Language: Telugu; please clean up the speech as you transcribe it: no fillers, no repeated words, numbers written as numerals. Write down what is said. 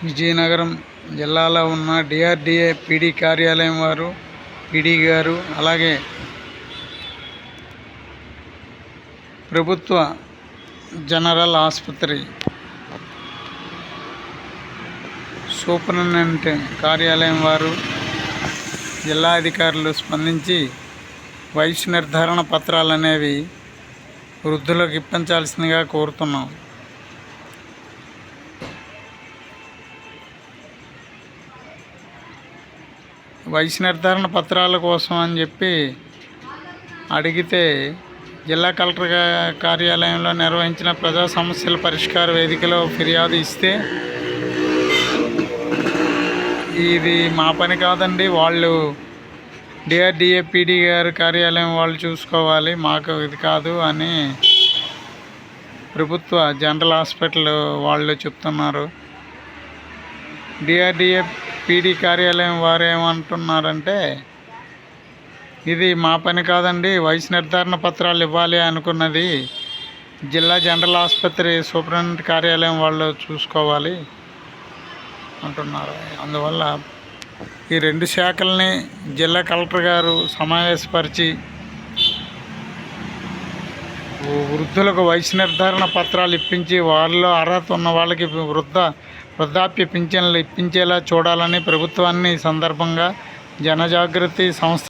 విజయనగరం జిల్లాలో ఉన్న డిఆర్డిఏ పీడీ కార్యాలయం వారు, పీడీ గారు, అలాగే ప్రభుత్వ జనరల్ ఆసుపత్రి సూపరింటెండెంట్ కార్యాలయం వారు, జిల్లా అధికారులు స్పందించి వయసు నిర్ధారణ పత్రాలు అనేవి వృద్ధులకు ఇప్పించాల్సిందిగా కోరుతున్నాం. వయసు నిర్ధారణ పత్రాల కోసం అని చెప్పి అడిగితే జిల్లా కలెక్టర్ కార్యాలయంలో నిర్వహించిన ప్రజా సమస్యల పరిష్కార వేదికలో ఫిర్యాదు ఇస్తే, ఇది మా పని కాదండి, వాళ్ళు డిఆర్డిఏ పీడీ గారి కార్యాలయం వాళ్ళు చూసుకోవాలి, మాకు ఇది కాదు అని ప్రభుత్వ జనరల్ హాస్పిటల్ వాళ్ళు చెప్తున్నారు. డిఆర్డిఏ పీడీ కార్యాలయం వారు ఏమంటున్నారంటే, ఇది మా పని కాదండి, వయసు నిర్ధారణ పత్రాలు ఇవ్వాలి అనుకున్నది జిల్లా జనరల్ ఆసుపత్రి సూపరింటెండెంట్ కార్యాలయం వాళ్ళు చూసుకోవాలి అంటున్నారు. అందువల్ల ఈ రెండు శాఖల్ని జిల్లా కలెక్టర్ గారు సమావేశపరిచి వృద్ధులకు వయసు నిర్ధారణ పత్రాలు ఇప్పించి వారిలో అర్హత ఉన్న వాళ్ళకి వృద్ధాప్య పింఛన్లు ఇప్పించేలా చూడాలని ప్రభుత్వాన్ని సందర్భంగా జనజాగృతి సంస్థ